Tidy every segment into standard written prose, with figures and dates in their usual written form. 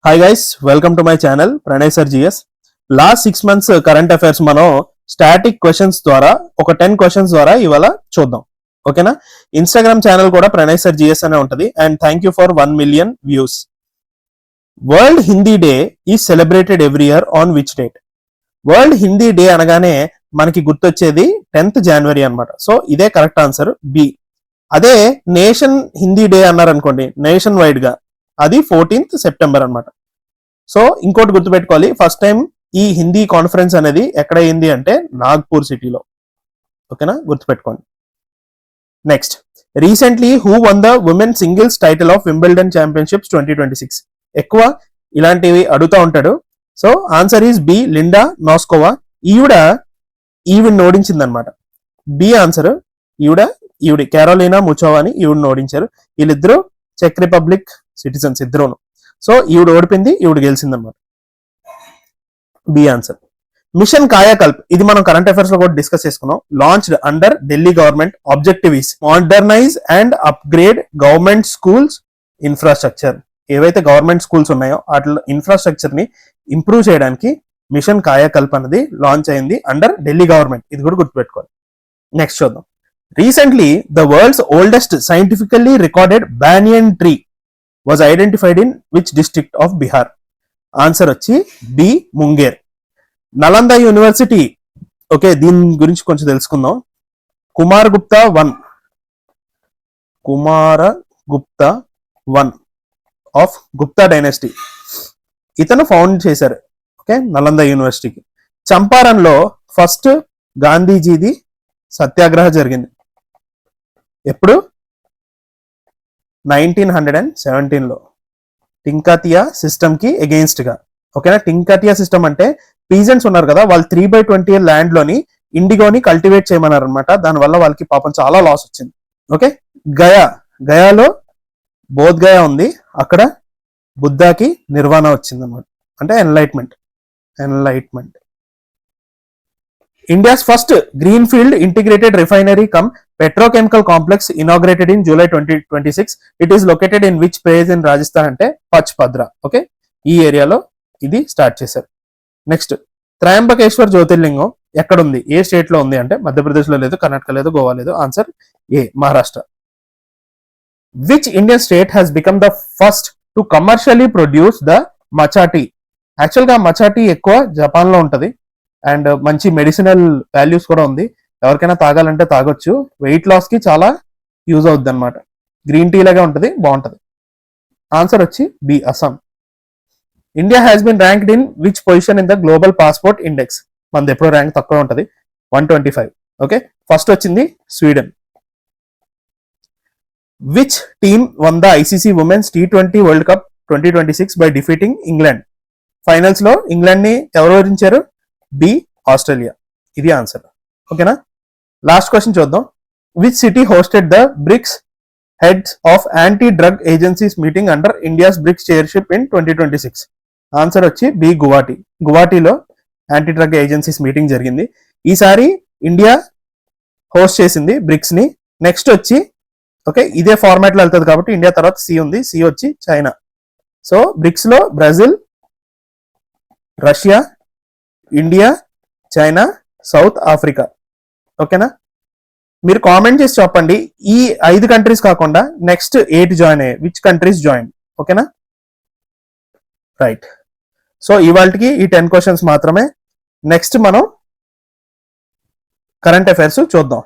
Hi guys, welcome to my channel Pranay sir GS. Last 6 months current affairs మనం static questions ద్వారా ఒక 10 questions ద్వారా ఇవాళ చూద్దాం. ఓకేనా? ఇన్స్టాగ్రామ్ ఛానల్ కూడా ప్రణయ్ సర్ జిఎస్ అనే ఉంటుంది. And thank you for 1 million views. World Hindi day is celebrated every year on which date? World Hindi day అనగానే మనకి గుర్తొచ్చేది 10th January అనమాట. సో ఇదే కరెక్ట్ ఆన్సర్ బి. అదే నేషన్ హిందీ డే అన్నారు అనుకోండి, నేషన్ వైడ్ గా, అది 14th September అనమాట. సో ఇంకోటి గుర్తుపెట్టుకోవాలి, ఫస్ట్ టైం ఈ హిందీ కాన్ఫరెన్స్ అనేది ఎక్కడ అయింది అంటే నాగ్పూర్ సిటీలో. ఓకేనా? గుర్తుపెట్టుకోండి. Next, recently who won the women singles title of Wimbledon championships 2026? ఎక్కువ ఇలాంటివి అడుగుతూ ఉంటాడు. So answer is B, Linda Noskova. ఈవిడ ఓడించింది అనమాట. B answer. ఈవిడ క్యారోలినా ముచోవా అని ఈవిడ ఓడించారు. వీళ్ళిద్దరూ చెక్ రిపబ్లిక్ సిటిజన్స్ ఇద్దరును. సో ఈవిడ ఓడిపోయింది, ఈవిడ గెలిచింది అనమాట. B answer. మిషన్ కాయాకల్ప్, ఇది మనం కరెంట్ అఫైర్స్ లో కూడా డిస్కస్ చేసుకున్నాం. Launched under Delhi government. Objective is modernise and upgrade government schools infrastructure. ఏవైతే గవర్నమెంట్ స్కూల్స్ ఉన్నాయో వాటి ఇన్ఫ్రాస్ట్రక్చర్ ని ఇంప్రూవ్ చేయడానికి మిషన్ కాయాకల్ప్ అనేది లాంచ్ అయింది అండర్ ఢిల్లీ గవర్నమెంట్. ఇది కూడా గుర్తుపెట్టుకోవాలి. నెక్స్ట్ చూద్దాం. Recently the world's oldest scientifically recorded banyan tree was identified in which district of Bihar? Answer వచ్చి B, Munger. Nalanda university, okay, దీని గురించి కొంచెం తెలుసుకుందాం. Kumar Gupta one of Gupta dynasty, ఇతను ఫౌండ్ చేశారు. ఓకే, నలంద యూనివర్సిటీకి. చంపారన్ లో ఫస్ట్ గాంధీజీది సత్యాగ్రహ జరిగింది ఎప్పుడు? 1917లో టింకాతియా సిస్టమ్ కి అగెయిన్స్ట్ గా. ఓకేనా? టింకాతియా సిస్టమ్ అంటే పీజెంట్స్ ఉన్నారు కదా, వాళ్ళు 3/20 ల్యాండ్ లోని ఇండిగోని కల్టివేట్ చేయమన్నారు అనమాట. దానివల్ల వాళ్ళకి పాపం చాలా లాస్ వచ్చింది. ఓకే, గయాలో బోధ్ గయా ఉంది, అక్కడ బుద్ధాకి నిర్వాణ వచ్చింది అనమాట, అంటే enlightenment. India's first green field integrated refinery come petrochemical complex inaugurated in July 2026. It is located in which place in Rajasthan అంటే పచ్పద్రా. ఓకే, ఈ ఏరియాలో ఇది స్టార్ట్ చేశారు. నెక్స్ట్, త్రయంబకేశ్వర్ జ్యోతిర్లింగం ఎక్కడ ఉంది, ఏ స్టేట్ లో ఉంది అంటే మధ్యప్రదేశ్ లో లేదు, కర్ణాటక లేదు, గోవా లేదు. Answer A, Maharashtra. Which Indian state has become the first to commercially produce the matcha tea? Actual గా మచాటీ ఎక్కువ జపాన్ లో ఉంటది అండ్ మంచి మెడిసినల్ వాల్యూస్ కూడా ఉంది. ఎవరికైనా తాగాలంటే తాగొచ్చు. వెయిట్ లాస్ కి చాలా యూజ్ అవుద్ది అనమాట. గ్రీన్ టీ లాగా ఉంటుంది, బాగుంటది. ఆన్సర్ వచ్చి B, Assam. India has been ranked in which position in the global passport index? మనది ఎప్పుడో ర్యాంక్ తక్కువ ఉంటుంది, 125. ఓకే, ఫస్ట్ వచ్చింది Sweden. Which team won the ICC women's T20 world cup 2026 by defeating England? Finals లో England ని ఎవరు ఓడించారు? B, Australia. ఇది ఆన్సర్. ఓకేనా? లాస్ట్ క్వశ్చన్ చూద్దాం. Which city hosted the BRICS heads of anti drug agencies meeting under India's BRICS chairship in 2026? Answer వచ్చి B, గువాహటిలో anti drug agencies meeting జరిగింది. ఈసారి ఇండియా హోస్ట్ చేసింది బ్రిక్స్ ని. నెక్స్ట్ వచ్చి, ఓకే, ఇదే ఫార్మాట్ లో వెళ్తుంది కాబట్టి ఇండియా తర్వాత సి ఉంది, సి వచ్చి చైనా. సో బ్రిక్స్ లో Brazil, Russia, India, China, South Africa. ఓకేనా? మీరు కామెంట్ చేసి చెప్పండి, ఈ 5 కంట్రీస్ కాకుండా నెక్స్ట్ 8 జాయిన్ అయ్యాయి, విచ్ కంట్రీస్ జాయిన్? ఓకేనా? రైట్. సో ఇవాళకి ఈ 10 క్వశ్చన్స్ మాత్రమే. నెక్స్ట్ మనం కరెంట్ అఫైర్స్ చూద్దాం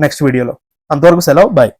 నెక్స్ట్ వీడియోలో. అంతవరకు సెలవు, బాయ్.